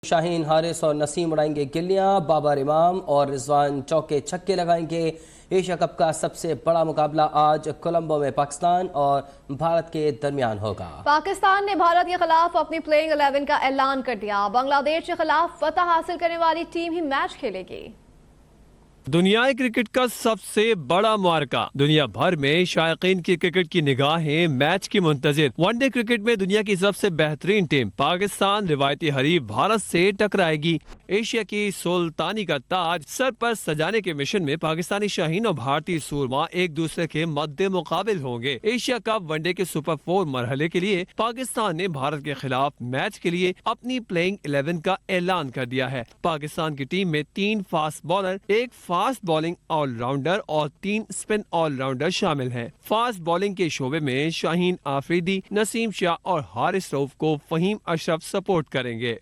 शाहीन हारिस और नसीम उड़ाएंगे गिल्लियां, बाबर इमाम और रिजवान चौके छक्के लगाएंगे। एशिया कप का सबसे बड़ा मुकाबला आज कोलंबो में पाकिस्तान और भारत के दरमियान होगा। पाकिस्तान ने भारत के खिलाफ अपनी प्लेइंग 11 का ऐलान कर दिया। बांग्लादेश के खिलाफ फतह हासिल करने वाली टीम ही मैच खेलेगी। दुनियाई क्रिकेट का सबसे बड़ा मुआरका, दुनिया भर में शायकीन की क्रिकेट की निगाहें मैच की मुंतजिर। वनडे क्रिकेट में दुनिया की सबसे बेहतरीन टीम पाकिस्तान रिवायती हरीफ भारत से टकराएगी। एशिया की सुल्तानी का ताज सर पर सजाने के मिशन में पाकिस्तानी शाहीन और भारतीय सूरमा एक दूसरे के मद्दे मुकाबिल होंगे। एशिया कप वनडे के सुपर 4 मरहले के लिए पाकिस्तान ने भारत के खिलाफ मैच के लिए अपनी प्लेइंग 11 का ऐलान कर दिया है। पाकिस्तान की टीम में 3 फास्ट बॉलर, एक फास्ट बॉलिंग ऑलराउंडर और 3 स्पिन ऑलराउंडर शामिल हैं। फास्ट बॉलिंग के शोबे में शाहीन आफरीदी, नसीम शाह और हारिस रऊफ को फहीम अशरफ सपोर्ट करेंगे।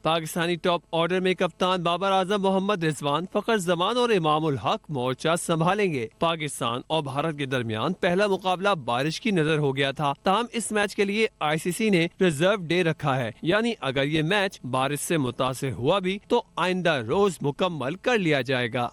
पाकिस्तानी टॉप ऑर्डर में कप्तान बाबर आजम, मोहम्मद रिजवान, फखर जमान और इमामुल हक मोर्चा संभालेंगे। पाकिस्तान और भारत के दरमियान पहला मुकाबला बारिश की नजर हो गया था, ताहम इस मैच के लिए आईसीसी ने रिजर्व डे रखा है, यानी अगर ये मैच बारिश से मुतासिर हुआ भी तो आइंदा रोज मुकम्मल कर लिया जाएगा।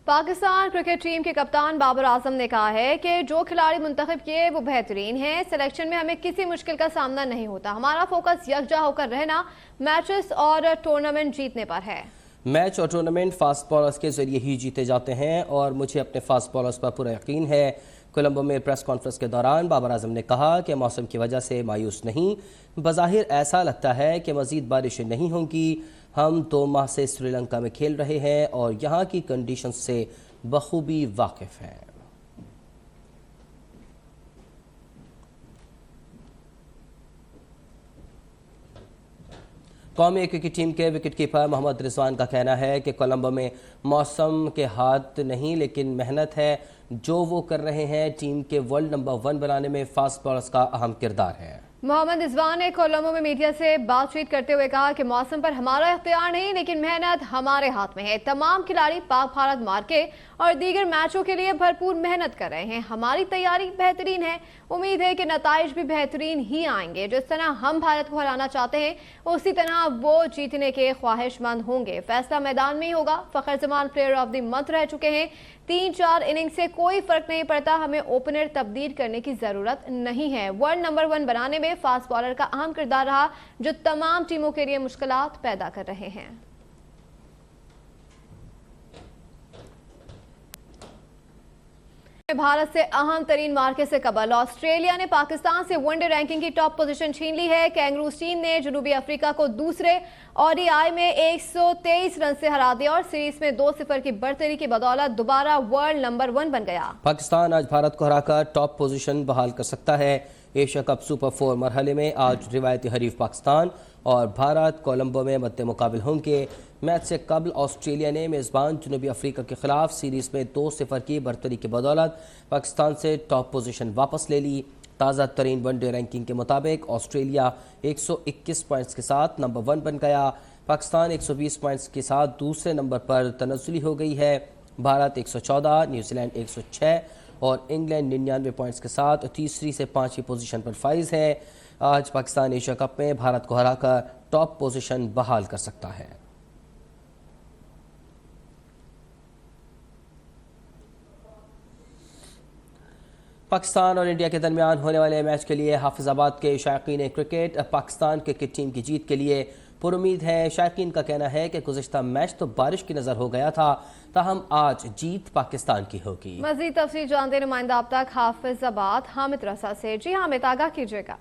पाकिस्तान क्रिकेट टीम के कप्तान बाबर आजम ने कहा है कि जो खिलाड़ी मुंतखब किए वो बेहतरीन हैं। सिलेक्शन में हमें किसी मुश्किल का सामना नहीं होता। हमारा फोकस यकजा होकर रहना, मैचेस और टूर्नामेंट जीतने पर है। मैच और टूर्नामेंट फास्ट बॉलर्स के जरिए ही जीते जाते हैं और मुझे अपने फास्ट बॉलर्स पर पूरा यकीन है। कोलंबो में प्रेस कॉन्फ्रेंस के दौरान बाबर आजम ने कहा कि मौसम की वजह से मायूस नहीं, बज़ाहिर ऐसा लगता है कि मज़ीद बारिशें नहीं होंगी। हम 2 माह से श्रीलंका में खेल रहे हैं और यहाँ की कंडीशन से बखूबी वाकिफ़ हैं। कौमी क्रिकेट टीम के विकेटकीपर मोहम्मद रिजवान का कहना है कि कोलंबो में मौसम के हाथ नहीं लेकिन मेहनत है। जो वो कर रहे हैं, टीम के वर्ल्ड नंबर 1 बनाने में फास्ट बॉलर्स का अहम किरदार है। मोहम्मद रिजवान ने कोलंबो में मीडिया से बातचीत करते हुए कहा कि मौसम पर हमारा इख्तियार नहीं लेकिन मेहनत हमारे हाथ में है। तमाम खिलाड़ी पाक भारत मार्के और दीगर मैचों के लिए भरपूर मेहनत कर रहे हैं। हमारी तैयारी बेहतरीन है। उम्मीद है कि नताइज भी बेहतरीन ही आएंगे। जिस तरह हम भारत को हराना चाहते हैं उसी तरह वो जीतने के ख्वाहिशमंद होंगे। फैसला मैदान में ही होगा। Fakhar Zaman player of the month रह चुके हैं। 3-4 इनिंग से कोई फर्क नहीं पड़ता। हमें ओपनर तब्दील करने की जरूरत नहीं है। वर्ल्ड नंबर 1 बनाने में फास्ट बॉलर का अहम किरदार रहा, जो तमाम टीमों के लिए मुश्किलात पैदा कर रहे हैं। भारत से अहम तरीन मार्के से कबल ऑस्ट्रेलिया ने पाकिस्तान से वनडे रैंकिंग की टॉप पोजीशन छीन ली है। कैंगरूज टीम ने जनूबी अफ्रीका को दूसरे ओडीआई में 123 रन से हरा दिया और सीरीज में 2-0 की बढ़तरी की बदौलत दोबारा वर्ल्ड नंबर 1 बन गया। पाकिस्तान आज भारत को हराकर टॉप पोजीशन बहाल कर सकता है। एशिया कप सुपर 4 मरहले में आज रिवायती हरीफ पाकिस्तान और भारत कोलंबो में मद्दे मुकाबिल होंगे। मैच से कबल ऑस्ट्रेलिया ने मेज़बान जनूबी अफ्रीका के खिलाफ सीरीज में 2-0 की बढ़तरी की बदौलत पाकिस्तान से टॉप पोजीशन वापस ले ली। ताज़ा तरीन वनडे रैंकिंग के मुताबिक ऑस्ट्रेलिया 121 पॉइंट्स के साथ नंबर 1 बन गया। पाकिस्तान 120 पॉइंट्स के साथ दूसरे नंबर पर तनज़्ज़ुली हो गई है। भारत 114, न्यूजीलैंड 106 और इंग्लैंड 99 पॉइंट्स के साथ तीसरी से 5वीं पोजीशन पर फाइज है। आज पाकिस्तान एशिया कप में भारत को हराकर टॉप पोजीशन बहाल कर सकता है। पाकिस्तान और इंडिया के दरमियान होने वाले मैच के लिए हाफिजाबाद के शायकीन क्रिकेट पाकिस्तान क्रिकेट टीम की जीत के लिए पुरुमीद है। शायकीन का कहना है कि गुज़िश्ता मैच तो बारिश की नज़र हो गया था, ताहम आज जीत पाकिस्तान की होगी। मज़ीद तफसील जानते नुमाइंदा अब तक हाफिजाबाद हामिद रसा से। जी हामिद, आगाह कीजिएगा।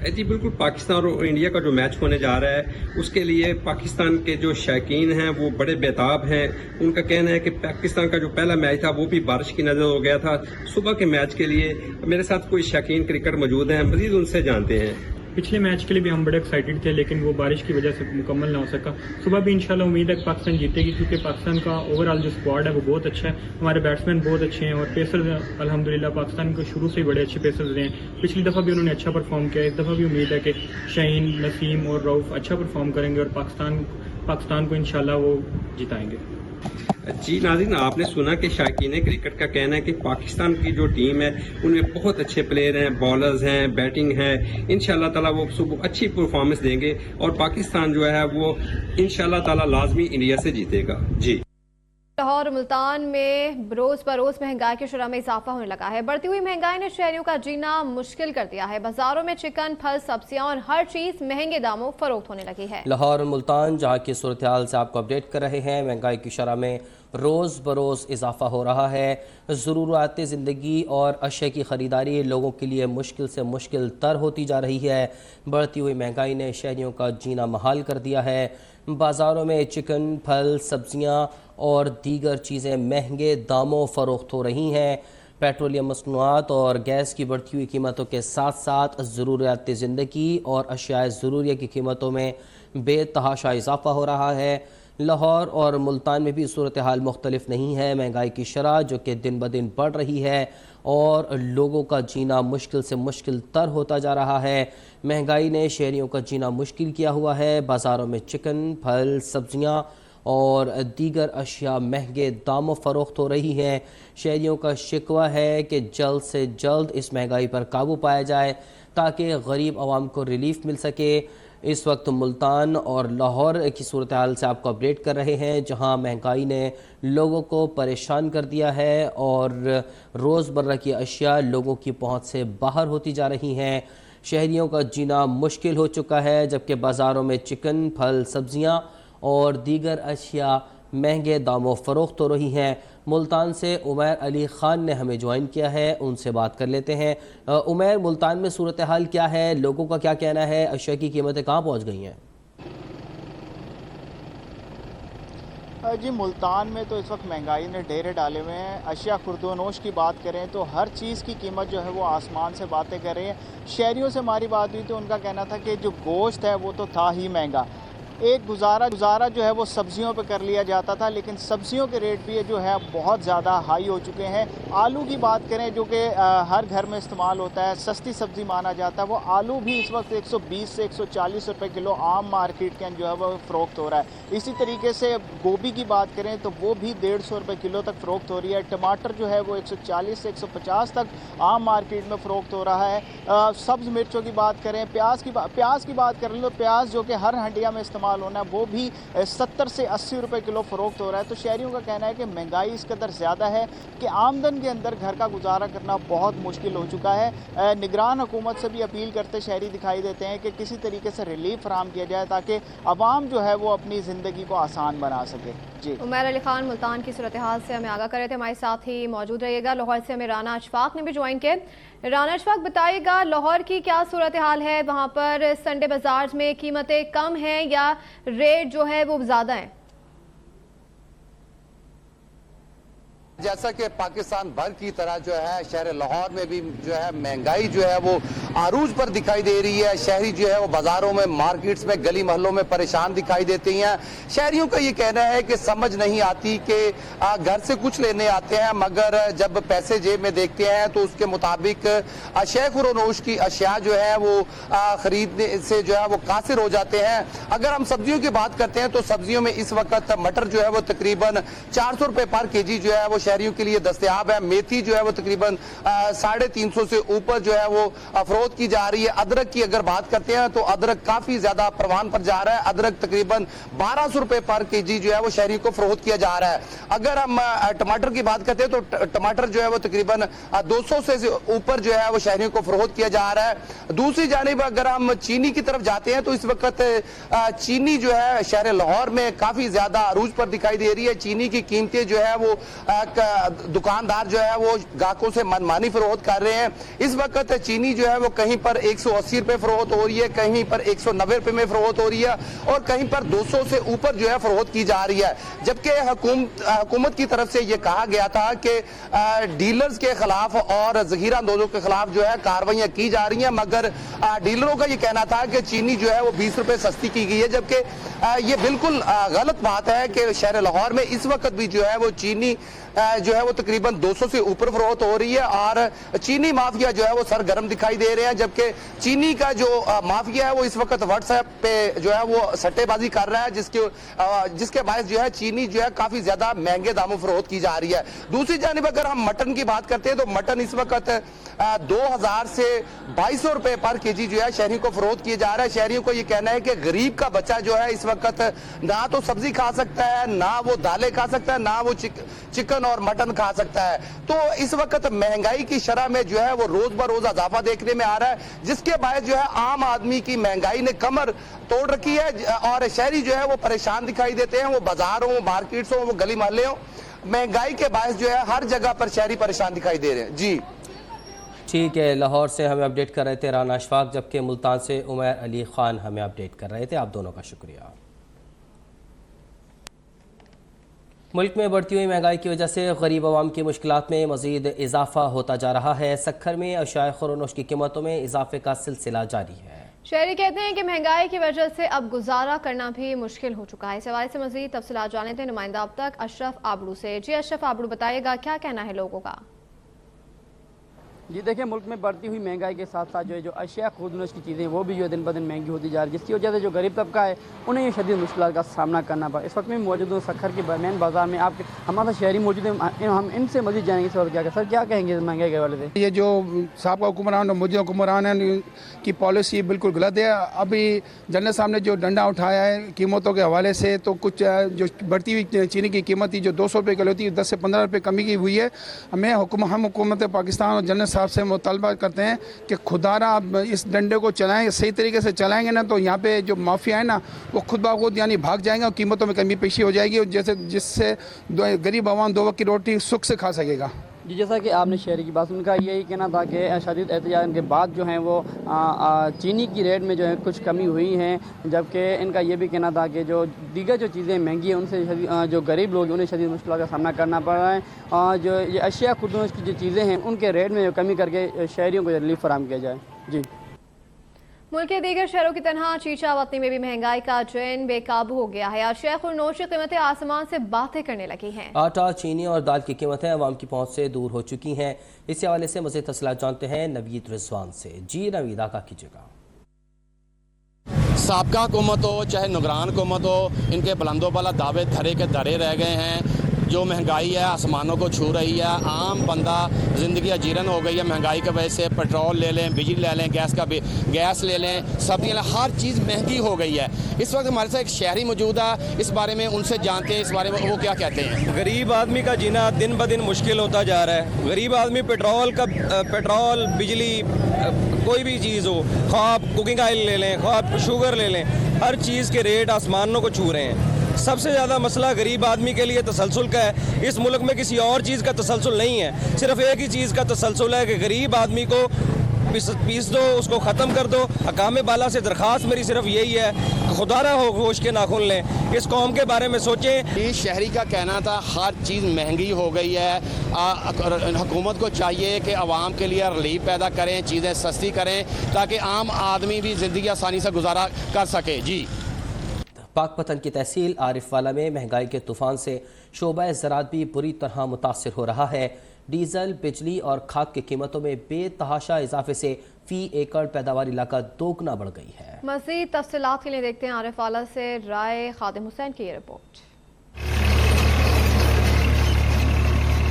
जी बिल्कुल, पाकिस्तान और इंडिया का जो मैच होने जा रहा है उसके लिए पाकिस्तान के जो शौकीन हैं वो बड़े बेताब हैं। उनका कहना है कि पाकिस्तान का जो पहला मैच था वो भी बारिश की नजर हो गया था। सुबह के मैच के लिए मेरे साथ कोई शौकीन क्रिकेट मौजूद हैं, मजीद उनसे जानते हैं। पिछले मैच के लिए भी हम बड़े एक्साइटेड थे, लेकिन वो बारिश की वजह से मुकम्मल ना हो सका। सुबह भी इंशाल्लाह उम्मीद है कि पाकिस्तान जीतेगी, क्योंकि पाकिस्तान का ओवरऑल जो स्क्वाड है वो बहुत अच्छा है, हमारे बैट्समैन बहुत अच्छे हैं और पेसर्स अल्हम्दुलिल्लाह पाकिस्तान को शुरू से ही बड़े अच्छे पेसर्स रहे हैं। पिछली दफ़ा भी उन्होंने अच्छा परफॉर्म किया, इस दफ़ा भी उम्मीद है कि शाहीन, नसीम और रऊफ अच्छा परफॉर्म करेंगे और पाकिस्तान को इंशाल्लाह वो जिताएंगे। जी नाज़रीन, आपने सुना कि शायकीन क्रिकेट का कहना है कि पाकिस्तान की जो टीम है उनमें बहुत अच्छे प्लेयर हैं, बॉलर्स हैं, बैटिंग है। इंशाल्लाह ताला वो सुबह अच्छी परफॉर्मेंस देंगे और पाकिस्तान जो है वो इंशाल्लाह ताला लाजमी इंडिया से जीतेगा। जी। लाहौर मुल्तान में रोज बरोज महंगाई की शुरह में इजाफा होने लगा है। बढ़ती हुई महंगाई ने शहरियों का जीना मुश्किल कर दिया है। बाजारों में चिकन, फल, सब्जियां और हर चीज महंगे दामों फरोख्त होने लगी है। लाहौर मुल्तान जहां की सूरत हाल से आपको अपडेट कर रहे हैं। महंगाई की शरह में रोज़ बरोज़ इजाफा हो रहा है। ज़रूरात ज़िंदगी और अशे की ख़रीदारी लोगों के लिए मुश्किल से मुश्किल तर होती जा रही है। बढ़ती हुई महंगाई ने शहरियों का जीना महाल कर दिया है। बाज़ारों में चिकन, फल, सब्जियां और दीगर चीज़ें महंगे दामों फ़रोख्त हो रही हैं। पेट्रोलियम मसनूआत और गैस की बढ़ती हुई कीमतों के साथ साथ ज़रूरियात ज़िंदगी और अशियाए ज़रूरिया की कीमतों में बेतहाशा इजाफा हो रहा है। लाहौर और मुल्तान में भी सूरत हाल मुख्तलिफ नहीं है। महंगाई की शरह जो कि दिन ब दिन बढ़ रही है और लोगों का जीना मुश्किल से मुश्किल तर होता जा रहा है। महंगाई ने शहरियों का जीना मुश्किल किया हुआ है। बाज़ारों में चिकन, फल, सब्जियां और दीगर अशिया महंगे दामों फ़रोख्त हो रही हैं। शहरियों का शिकवा है कि जल्द से जल्द इस महंगाई पर काबू पाया जाए ताकि गरीब आवाम को रिलीफ मिल सके। इस वक्त मुल्तान और लाहौर की सूरत हाल से आपको अपडेट कर रहे हैं, जहां महंगाई ने लोगों को परेशान कर दिया है और रोज़मर्रा की अशिया लोगों की पहुंच से बाहर होती जा रही हैं। शहरियों का जीना मुश्किल हो चुका है, जबकि बाज़ारों में चिकन, फल, सब्जियां और दीगर अशिया महंगे दामों फ़रोख्त हो रही हैं। मुल्तान से उमैर अली ख़ान ने हमें ज्वाइन किया है, उनसे बात कर लेते हैं। उमैर, मुल्तान में सूरत हाल क्या है, लोगों का क्या कहना है, अशिया की कीमतें कहाँ पहुँच गई हैं? जी, मुल्तान में तो इस वक्त महंगाई ने डेरे डाले हुए हैं। अशिया खुर्दोनोश की बात करें तो हर चीज़ की कीमत जो है वो आसमान से बातें कर रही है। शहरियों से हमारी बात हुई तो उनका कहना था कि जो गोश्त है वो तो था ही महंगा। एक गुजारा जो है वो सब्जियों पे कर लिया जाता था, लेकिन सब्जियों के रेट भी जो है बहुत ज़्यादा हाई हो चुके हैं। आलू की बात करें जो कि हर घर में इस्तेमाल होता है, सस्ती सब्ज़ी माना जाता है, वो आलू भी इस वक्त 120 से 140 रुपए किलो आम मार्केट के अंदर जो है वो फ़रोख्त हो रहा है। इसी तरीके से गोभी की बात करें तो वो भी 150 रुपए किलो तक फ़रोख्त हो रही है। टमाटर जो है वो 140 से 150 तक आम मार्केट में फ़रोख्त हो रहा है। सब्ज़ मिर्चों की बात करें, प्याज की बात करें तो प्याज जो कि हर हंडिया में इस्तेमाल होना वो भी 70 से 80 रुपए किलो फ़रोख्त हो रहा है। तो शहरियों का कहना है कि महंगाई इस कदर ज़्यादा है कि आमदन के अंदर घर का गुजारा करना बहुत मुश्किल हो चुका है। निगरान हुकूमत से भी अपील करते शहरी दिखाई देते हैं कि किसी तरीके से रिलीफ फराहम किया जाए ताकि आवाम जो है वो अपनी ज़िंदगी को आसान बना सके। जी, उमैर अली खान मुल्तान की सूरत हाल से हमें आगाह कर रहे थे। हमारे साथ ही मौजूद रहिएगा। लाहौर से हमें राना अशफाक ने भी ज्वाइन किया। राना अशफाक, बताइएगा लाहौर की क्या सूरत हाल है? वहाँ पर संडे बाजार में कीमतें कम हैं या रेट जो है वो ज़्यादा है? जैसा कि पाकिस्तान भर की तरह जो है शहर लाहौर में भी जो है महंगाई जो है वो आरूज पर दिखाई दे रही है। शहरी जो है वो बाजारों में, मार्केट्स में, गली मोहल्लों में परेशान दिखाई देते हैं। शहरियों का ये कहना है कि समझ नहीं आती कि घर से कुछ लेने आते हैं मगर जब पैसे जेब में देखते हैं तो उसके मुताबिक अशिया खुर्दोनोश की अशिया जो है वो खरीदने से जो है वो कासिर हो जाते हैं। अगर हम सब्जियों की बात करते हैं तो सब्जियों में इस वक्त मटर जो है वो तकरीबन 400 रुपए पर केजी जो है वो शहरियों के लिए दस्तयाब है। मेथी जो है वो तकरीबन 350 से ऊपर जो है वो फरोख्त की जा रही है। अदरक की अगर बात करते हैं तो अदरक काफी ज्यादा परवान पर जा रहा है। अदरक तकरीबन 1200 रुपए पर केजी जो है वो शहरी को फरोख्त किया जा रहा है। अगर हम टमाटर की बात करते हैं तो टमाटर जो है वो तकरीबन 200 से ऊपर जो है वो शहरियों को फरोख्त किया जा रहा है। दूसरी जानिब अगर हम चीनी की तरफ जाते हैं तो इस वक्त चीनी जो है शहर लाहौर में काफी ज्यादा अरूज पर दिखाई दे रही है। चीनी की कीमतें जो है वो दुकानदार जो है वो ग्राहकों से मनमानी फरोख्त कर रहे हैं। इस वक्त चीनी जो है वो कहीं पर 180 रुपए फरोख्त हो रही है, कहीं पर 190 रुपए में फरोख्त हो रही है और कहीं पर 200 से ऊपर जो है फरोख्त की जा रही है। जबकि हुकूमत की तरफ से यह कहा गया था कि डीलर्स के खिलाफ और जखीरा अंदोजों के खिलाफ जो है कार्रवाइयां की जा रही हैं, मगर डीलरों का यह कहना था कि चीनी जो है वो 20 रुपए सस्ती की गई है। जबकि ये बिल्कुल गलत बात है कि शहर लाहौर में इस वक्त भी जो है वो चीनी जो है वो तकरीबन 200 से ऊपर फरोख्त हो रही है और चीनी माफिया जो है वो सरगर्म दिखाई दे रहे हैं। जबकि चीनी का जो माफिया है वो इस वक्त व्हाट्सएप पे जो है वो सट्टेबाजी कर रहा है, जिसके बायस जो है चीनी जो है काफी ज्यादा महंगे दामों फरोख्त की जा रही है। दूसरी जानिब अगर हम मटन की बात करते हैं तो मटन इस वक्त 2000 से 2200 रुपए पर केजी जो है शहरियों को फरोख्त किया जा रहा है। शहरियों को यह कहना है कि गरीब का बच्चा जो है इस वक्त ना तो सब्जी खा सकता है, ना वो दालें खा सकता है, ना वो चिकन और मटन खा सकता है। तो इस वक्त महंगाई की शरह में जो है वो रोज ब रोज इजाफा देखने में आ रहा है, जिसके बायस जो है आम आदमी की महंगाई ने कमर तोड़ रखी है और शहरी जो है वो परेशान दिखाई देते हैं। वो बाजार हो, मार्केट्स हो, वो गली मोहल्ले हो, महंगाई के बायस जो है हर जगह पर शहरी परेशान दिखाई दे रहे हैं। जी ठीक है, लाहौर से हमें अपडेट कर रहे थे राना अशफाक, जबकि मुल्तान से उमर अली खान हमें अपडेट कर रहे थे। आप दोनों का शुक्रिया। मुल्क में बढ़ती हुई महंगाई की वजह से गरीब आवाम की मुश्किलात में मजीद इजाफा होता जा रहा है। सक्खर में अशाए खुरोनोश की कीमतों में इजाफे का सिलसिला जारी है। शहरी कहते हैं कि महंगाई की वजह से अब गुजारा करना भी मुश्किल हो चुका है। इस हवाले से मजीद तफसीलात जाने थे नुमाइंदा अब तक अशरफ आबड़ू से। जी अशरफ आबड़ू, बताइएगा क्या कहना है लोगों का? जी देखिए, मुल्क में बढ़ती हुई महंगाई के साथ साथ जो अशिया खुदनश की चीज़ें वो भी जो दिन ब दिन महंगी होती जा रही है, जिसकी वजह से जो गरीब तबका है उन्हें ये शदीद मुश्किल का सामना करना पड़ा। इस वक्त में मौजूद हूँ सक्खर के मेन बाजार में। आपके हमारा शहरी मौजूद है, हम इनसे मजीद जानेंगे सर क्या सर क्या कहेंगे महंगाई के हवाले से? ये जो साहब हुक्मरान और मौजूदा हुक्मरान है की पॉलिसी बिल्कुल गलत है। अभी जनरल साहब ने जो डंडा उठाया है कीमतों के हवाले से, तो कुछ जो बढ़ती हुई चीनी की कीमत थी जो 200 रुपये किलो थी, 10 से 15 रुपये कमी की हुई है। हम हुकूमत पाकिस्तान और जनरल साहब से मुतालबा करते हैं कि खुदारा आप इस डंडे को चलाएं, सही तरीके से चलाएंगे ना तो यहाँ पे जो माफिया है ना वो खुद ब खुद यानी भाग जाएंगे और कीमतों में कमी पेशी हो जाएगी, जिससे गरीब आवाम 2 वक्त की रोटी सुख से खा सकेगा। जी जैसा कि आपने शहरी की बात, उनका यही कहना था कि शदीद एहतजाज के बाद जो है वो चीनी की रेट में जो है कुछ कमी हुई है, जबकि इनका ये भी कहना था कि जो दीगर जो चीज़ें महंगी हैं उनसे जो गरीब लोग उन्हें शदीद मुश्किल का सामना करना पड़ रहा है। और जो ये अशिया खुदनोश की जो चीज़ें हैं उनके रेट में कमी करके शहरियों को रिलीफ फराहम किया जाए। जी मुल्क के दीगर शहरों की तरह चीचा वतनी में भी महंगाई का ट्रेंड बेकाबू हो गया है। अशिया खुदनोश की कीमतें आसमान से बातें करने लगी हैं। आटा, चीनी और दाल की कीमतें अवाम की पहुंच से दूर हो चुकी हैं। इस हवाले से मज़ीद तफसीलात जानते हैं नवीद रिजवान से। जी नवीद, आगाह कीजिएगा। साबका हुकूमत हो चाहे निगरान हुकूमत हो, इनके बुलंदों वाला दावे धरे के धरे रह गए हैं। जो महंगाई है आसमानों को छू रही है। आम बंदा ज़िंदगी अजीरन हो गई है महंगाई की वजह से। पेट्रोल ले लें, बिजली ले लें, गैस ले लें, सब्जियाँ, हर चीज़ महंगी हो गई है। इस वक्त हमारे साथ एक शहरी मौजूद है, इस बारे में उनसे जानते हैं इस बारे में वो क्या कहते हैं। गरीब आदमी का जीना दिन ब दिन मुश्किल होता जा रहा है। गरीब आदमी पेट्रोल, बिजली, कोई भी चीज़ हो, ख्वाब कुकिंग ऑयल ले लें, ख्वाब शुगर ले लें, हर चीज़ के रेट आसमानों को छू रहे हैं। सबसे ज़्यादा मसला गरीब आदमी के लिए तसलसल का है। इस मुल्क में किसी और चीज़ का तसलसल नहीं है, सिर्फ एक ही चीज़ का तसलसल है कि गरीब आदमी को पीस दो, उसको ख़त्म कर दो। हकाम बाला से दरख्वास्त मेरी सिर्फ यही है, खुदारा हो होश के नाखून लें, इस कौम के बारे में सोचें। इस शहरी का कहना था हर चीज़ महंगी हो गई है। हुकूमत को चाहिए कि आवाम के लिए रिलीफ पैदा करें, चीज़ें सस्ती करें ताकि आम आदमी भी ज़िंदगी आसानी से गुजारा कर सके। जी पाकपतन की तहसील आरिफवाला में महंगाई के तूफान से शोबा ज़राअत भी बुरी तरह मुतासिर हो रहा है। डीजल, बिजली और खाद की कीमतों में बेतहाशा इजाफे से फी एकड़ पैदावारी लागत दोगुना बढ़ गई है। मज़ीद तफसीलात के लिए देखते हैं आरिफवाला से राय खादिम हुसैन की रिपोर्ट।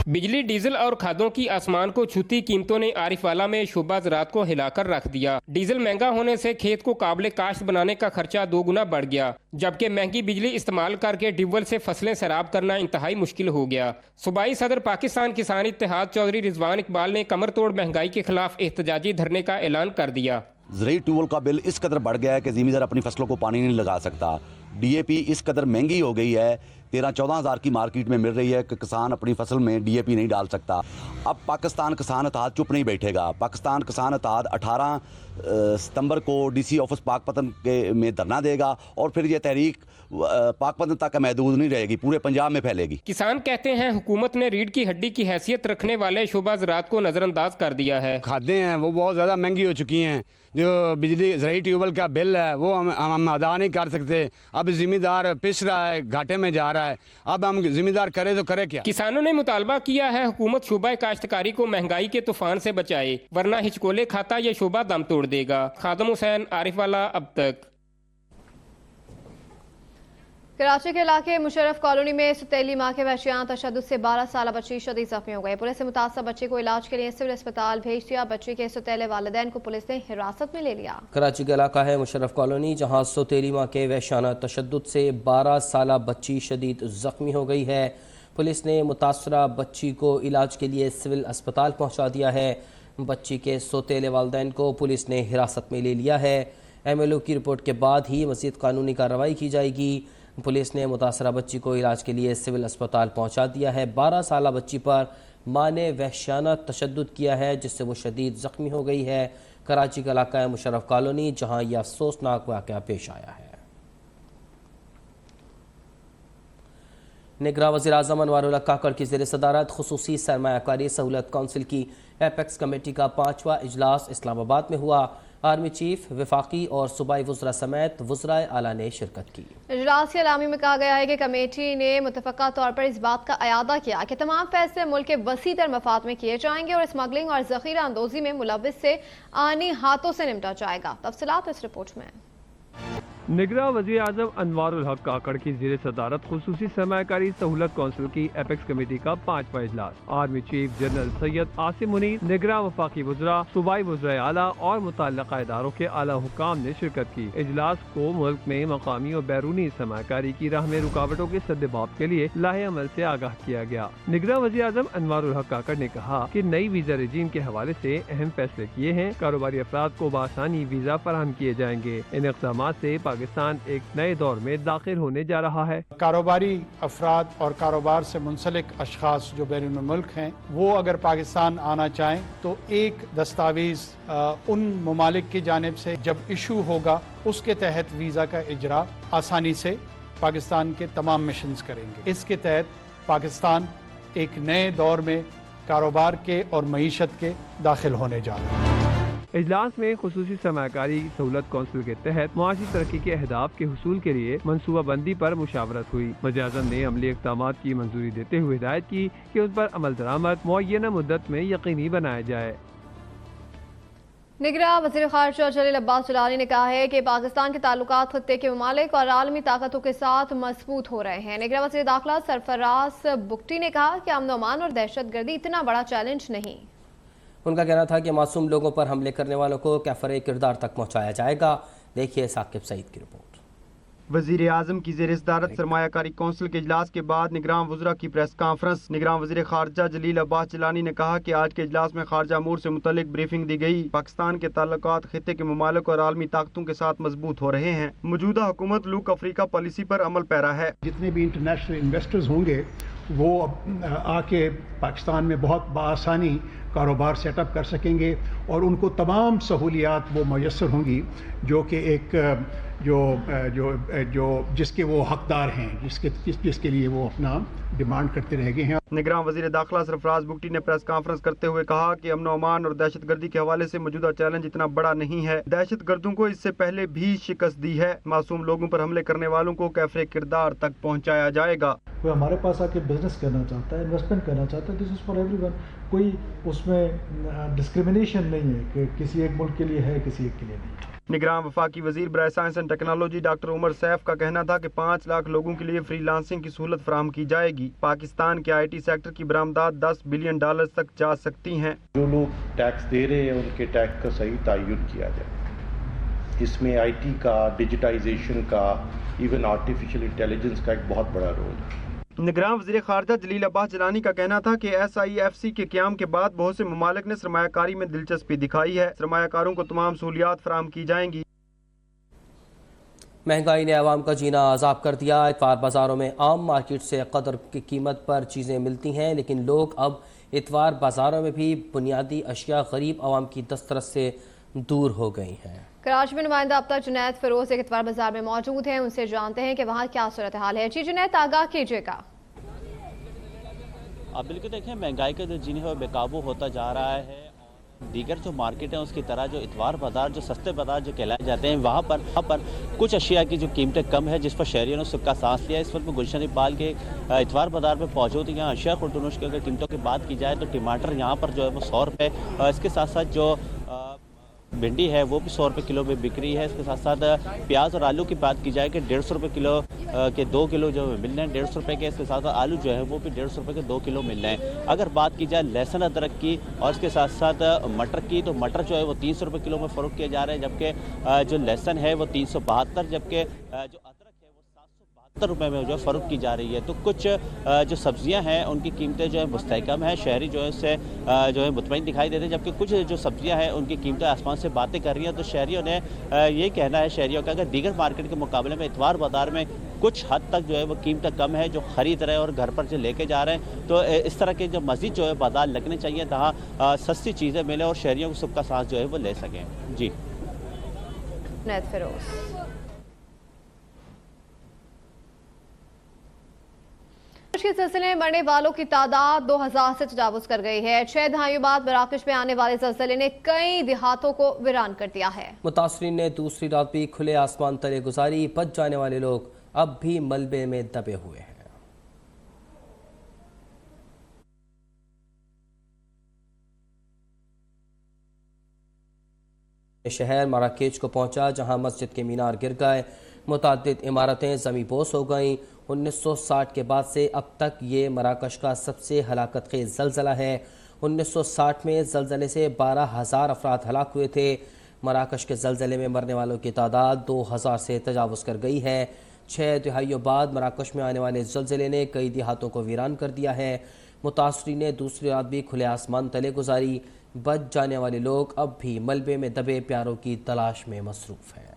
बिजली, डीजल और खादों की आसमान को छूती कीमतों ने आरिफवाला में शोबा ज़राअत को हिलाकर रख दिया। डीजल महंगा होने से खेत को काबिल काश्त बनाने का खर्चा 2 गुना बढ़ गया, जबकि महंगी बिजली इस्तेमाल करके ट्यूबवेल से फसलें सैराब करना इंतहाई मुश्किल हो गया। सूबाई सदर पाकिस्तान किसान इत्तेहाद चौधरी रिजवान इकबाल ने कमर तोड़ महंगाई के खिलाफ एहतजाजी धरने का ऐलान कर दिया। ज़रूरी ट्यूबवेल का बिल इस कदर बढ़ गया है कि ज़मींदार अपनी फसलों को पानी नहीं लगा सकता। DAP इस कदर महंगी हो गई है 13-14 हज़ार की मार्केट में मिल रही है कि किसान अपनी फसल में DAP नहीं डाल सकता। अब पाकिस्तान किसान इत्तेहाद चुप नहीं बैठेगा। पाकिस्तान किसान इत्तेहाद 18 सितंबर को DC ऑफिस पाकपतन में धरना देगा और फिर ये तहरीक पाकपतन तक महदूद नहीं रहेगी, पूरे पंजाब में फैलेगी। किसान कहते हैं हुकूमत ने रीढ़ की हड्डी की हैसियत रखने वाले शोबा ज़राअत को नज़रअंदाज कर दिया है। खादें हैं वो बहुत ज़्यादा महंगी हो चुकी हैं। जो बिजली ज़राई ट्यूबवेल का बिल है वो हम अदा नहीं कर सकते। अब ज़िम्मेदार पिस रहा है, घाटे में जा रहा है। अब हम ज़िम्मेदार करें तो करें क्या। किसानों ने मुतालबा किया है हुकूमत शोबा काश्तकारी को महंगाई के तूफान से बचाए, वरना हिचकोले खाता ये शोबा दम तोड़ देगा। खादम हुसैन, आरिफ वाला, अब तक। कराची के इलाके मुशर्रफ कॉलोनी में सुतेली माँ के वहशियाना तशद्दुद से 12 साल बच्ची शदीद जख्मी हो गई। पुलिस ने मुतासर बच्चे को इलाज के लिए सिविल अस्पताल भेज दिया। बच्चे के सुतेले वालिदैन को पुलिस ने हिरासत में ले लिया। कराची का इलाका है मुशर्रफ कॉलोनी, जहाँ सुतेली माँ के वहशियाना तशद्दुद से 12 साल बच्ची शदीद जख्मी हो गई है। पुलिस ने मुतासरा बच्ची को इलाज के लिए सिविल अस्पताल पहुँचा दिया है। बच्ची के सोतेले वालिदैन को पुलिस ने हिरासत में ले लिया है। MLO की रिपोर्ट के बाद ही मज़ीद कानूनी कार्रवाई की जाएगी। पुलिस ने मुतासरा बच्ची को इलाज के लिए सिविल अस्पताल पहुंचा दिया है। 12 साल बच्ची पर मां ने वहशियाना तशद्दुद किया है, जिससे वो शदीद ज़ख्मी हो गई है। कराची का इलाका है मुशर्रफ कॉलोनी, जहां यह अफसोसनाक वाक़या पेश आया है। निगरान वज़ीर-ए-आज़म अनवारुल हक काकड़ की ज़ेर सदारत खुसूसी सरमायाकारी सहूलत कौंसिल की एपेक्स कमेटी का 5वां इजलास इस्लामाबाद में हुआ। आर्मी चीफ, वफाकी और सूबाई वज़रा समेत वज़राए आला ने शिरकत की। इजलास के अलामी में कहा गया है कि कमेटी ने मुतफ़क़ा तौर पर इस बात का अयादा किया कि तमाम फैसले मुल्क के वसी तर मफाद में किए जाएंगे और स्मगलिंग और ज़ख़ीरा अंदोज़ी में मुलव्विस से आनी हाथों से निपटा जाएगा। तफसीलात इस रिपोर्ट में। निगरान वज़ीर आज़म अनवारुल हक काकड़ की ज़ेर सदारत खुसूसी सरमायाकारी सहूलत कौंसिल की एपेक्स कमेटी का 5वां इजलास। Army chief general Syed Asim Munir, निगरान वफाकी वज़रा, सूबाई वज़राए आला और मुतल्लिक़ा इदारों के आला हुकाम ने शिरकत की। इजलास को मुल्क में मकामी और बैरूनी सरमायाकारी की राह में रुकावटों के सद्देबाब के लिए लाहे अमल से आगाह किया गया। निगरान वज़ीर आज़म अनवारुल हक काकड़ ने कहा कि नई वीज़ा रजीम के हवाले से अहम फैसले किए हैं। कारोबारी अफराद को बआसानी वीज़ा फराहम किए जाएंगे। इन इक़दाम से पाकिस्तान एक नए दौर में दाखिल होने जा रहा है। कारोबारी अफराद और कारोबार से मुंसलिक अशखास जो बैरून मुल्क हैं, वो अगर पाकिस्तान आना चाहें तो एक दस्तावेज़ उन ममालिक की जानिब से जब इशू होगा उसके तहत वीज़ा का इजरा आसानी से पाकिस्तान के तमाम मिशंस करेंगे। इसके तहत पाकिस्तान एक नए दौर में कारोबार के और मईशत के दाखिल होने जा रहा है। इजलास में खुसूसी सरमायाकारी सहूलत कौंसिल के तहत मुआशी तरक्की के अहदाफ के हुसूल के लिए मनसूबा बंदी पर मुशावरत हुई। वज़ीर-ए-आज़म ने अमली इक़दामात की मंजूरी देते हुए हिदायत की कि उन पर अमल दरामद मुअय्यना मुद्दत में यकीनी बनाया जाए। निगरान वज़ीर ख़ारिजा जलील अब्बास जिलानी ने कहा है कि पाकिस्तान के ताल्लुकात खत्ते के ममालिक और आलमी ताकतों के साथ मजबूत हो रहे हैं। निगरान वज़ीर दाखिला सरफराज बुगटी ने कहा कि अमन अमान और दहशत गर्दी इतना बड़ा चैलेंज नहीं। उनका कहना था कि मासूम लोगों पर हमले करने वालों को कैफरे किरदार तक पहुँचाया जाएगा। देखिए साकिब सईद की रिपोर्ट। वज़ीर आज़म की ज़ेर सदारत सरमायाकारी कौंसिल के इजलास के बाद निगरान वज़रा की प्रेस कॉन्फ्रेंस। निगरान वज़ीर ख़ारिजा जलील अब्बास जिलानी ने कहा कि आज के इजलास में ख़ारिजा अमूर से मुतल्लिक ब्रीफिंग दी गई। पाकिस्तान के ताल्लुकात खित्ते के ममालिक और आलमी ताकतों के साथ मजबूत हो रहे हैं। मौजूदा हुकूमत लूक अफ्रीका पॉलिसी पर अमल पैरा है। जितने भी इंटरनेशनल इन्वेस्टर्स होंगे वो आके पाकिस्तान में बहुत बआसानी कारोबार सेटअप कर सकेंगे और उनको तमाम सहूलियात वो मैसर होंगी जो कि एक जो जिसके वो हकदार हैं, जिसके लिए वो अपना डिमांड करते रह गए हैं। निगरान वज़ीर दाखिला सरफराज बुगटी ने प्रेस कॉन्फ्रेंस करते हुए कहा कि अमन अमान और दहशत गर्दी के हवाले से मौजूदा चैलेंज इतना बड़ा नहीं है। दहशत गर्दों को इससे पहले भी शिकस्त दी है। मासूम लोगों पर हमले करने वालों को कैफरे किरदार तक पहुँचाया जाएगा। कोई हमारे पास आके बिजनेस करना चाहता है, इन्वेस्टमेंट करना चाहता है, दिस इज फॉर एवरीवन। कोई उसमें डिस्क्रिमिनेशन नहीं है कि किसी एक मुल्क के लिए है, किसी एक के लिए नहीं। निगरान वफाकी वजीर बराए science and technology doctor Umar Saif का कहना था कि 5 लाख लोगों के लिए फ्रीलांसिंग की सहूलत फराहम की जाएगी। पाकिस्तान के IT सेक्टर की बरामदात $10 बिलियन तक जा सकती हैं। जो लोग टैक्स दे रहे हैं उनके टैक्स का सही तयन किया जाए। इसमें IT का, डिजिटाइजेशन का, इवन आर्टिफिशियल इंटेलिजेंस का एक बहुत बड़ा रोल है। निगरान वज़ीर ख़ारिजा जलील अब्बास जिलानी का कहना था कि SIFC के क़याम के बाद बहुत से ममालिक ने सरमायाकारी में दिलचस्पी दिखाई है। सरमायाकारों को तमाम सहूलियात फराहम की जाएंगी। महंगाई ने आवाम का जीना अजाब कर दिया। इतवार बाज़ारों में आम मार्केट से कदर की कीमत पर चीज़ें मिलती हैं, लेकिन लोग अब इतवार बाज़ारों में भी बुनियादी अशिया गरीब आवाम की दस्तरस से दूर हो गई हैं। कराची में नुमाइंदा अब्तर जुनैद फिरोज एक इतवार बाजार में मौजूद हैं, उनसे जानते हैं कि वहाँ क्या सूरत हाल है। जी जुनैद, आगाह कीजिएगा। आप बिल्कुल देखें, महंगाई का जो जीनी है वो बेकाबू होता जा रहा है। दीगर जो मार्केट है उसकी तरह जो इतवार बाजार, जो सस्ते बाजार जो कहलाए जाते हैं, वहाँ पर कुछ अशिया की जो कीमतें कम है, जिस पर शहरियों ने सुख का सांस लिया। इस वक्त में गुलशन इकबाल के इतवार बाजार में मौजूद है। यहाँ अशिया खुर्दनोश की अगर कीमतों की बात की जाए तो टमाटर यहाँ पर जो है वो 100 रुपये, इसके साथ साथ जो भिंडी है वो भी 100 रुपये किलो में बिक रही है। इसके साथ साथ प्याज और आलू की बात की जाए कि 150 रुपये किलो के 2 किलो जो मिल रहे हैं 150 रुपये के। इसके साथ साथ आलू जो है वो भी 150 रुपये के 2 किलो मिल रहे हैं। अगर बात की जाए लहसुन अदरक की और इसके साथ साथ मटर की, तो मटर जो है वो 300 रुपये किलो में फ़रोख्त किया जा रहा है, जबकि जो लहसुन है वो 372, जबकि जो रुपए में जो फ़रोख्त की जा रही है। तो कुछ जो सब्जियां हैं उनकी कीमतें जो है मुस्तहकम है, शहरी जो है इससे जो है मुतमईन दिखाई देते हैं, जबकि कुछ जो सब्जियां हैं उनकी कीमतें आसमान से बातें कर रही हैं। तो शहरियों ने ये कहना है शहरियों का, अगर दीगर मार्केट के मुकाबले में इतवार बाजार में कुछ हद तक जो है वो कीमतें कम है, जो ख़रीद रहे हैं और घर पर जो लेके जा रहे हैं, तो इस तरह के जो मज़ीद जो है बाजार लगने चाहिए जहाँ सस्ती चीज़ें मिले और शहरियों को सुख का सांस जो है वो ले सकें। जी के सिलसिले में मरने वालों की तादाद 2000 से तजावुज कर गई है। 6 दहाइयों बाद मराकश में आने वाले ज़लज़ले ने कई देहातों को वीरान कर दिया है। मुतासरीन ने दूसरी रात भी खुले आसमान तले गुजारी। बच जाने वाले लोग अब भी मलबे में दबे हुए हैं। शहर मराकेच को पहुंचा, जहां मस्जिद के मीनार गिर गए, मुताद्दिद इमारतें ज़मींपोश हो गईं। 1960 के बाद से अब तक ये मराकश का सबसे हलाकत खेज़ ज़लज़ला है। 1960 में ज़लज़ले से 12,000 अफराद हलाक हुए थे। मराकश के ज़लज़ले में मरने वालों की तादाद 2000 से तजावुज़ कर गई है। 6 दिहाइयों बाद मराकश में आने वाले ज़लज़ले ने कई देहातों को वीरान कर दिया है। मुतासरीन ने दूसरी रात भी खुले आसमान तले गुजारी। बच जाने वाले लोग अब भी मलबे में दबे प्यारों की तलाश में मसरूफ़ हैं।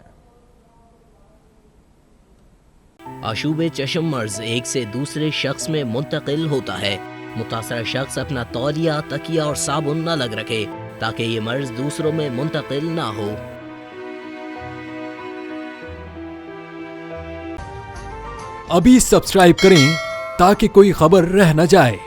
आशूब चश्म मर्ज एक से दूसरे शख्स में मुंतकिल होता है। मुतासरा शख्स अपना तौलिया, तकिया और साबुन न लग रखे ताकि ये मर्ज दूसरों में मुंतकिल ना हो। अभी सब्सक्राइब करें ताकि कोई खबर रह न जाए।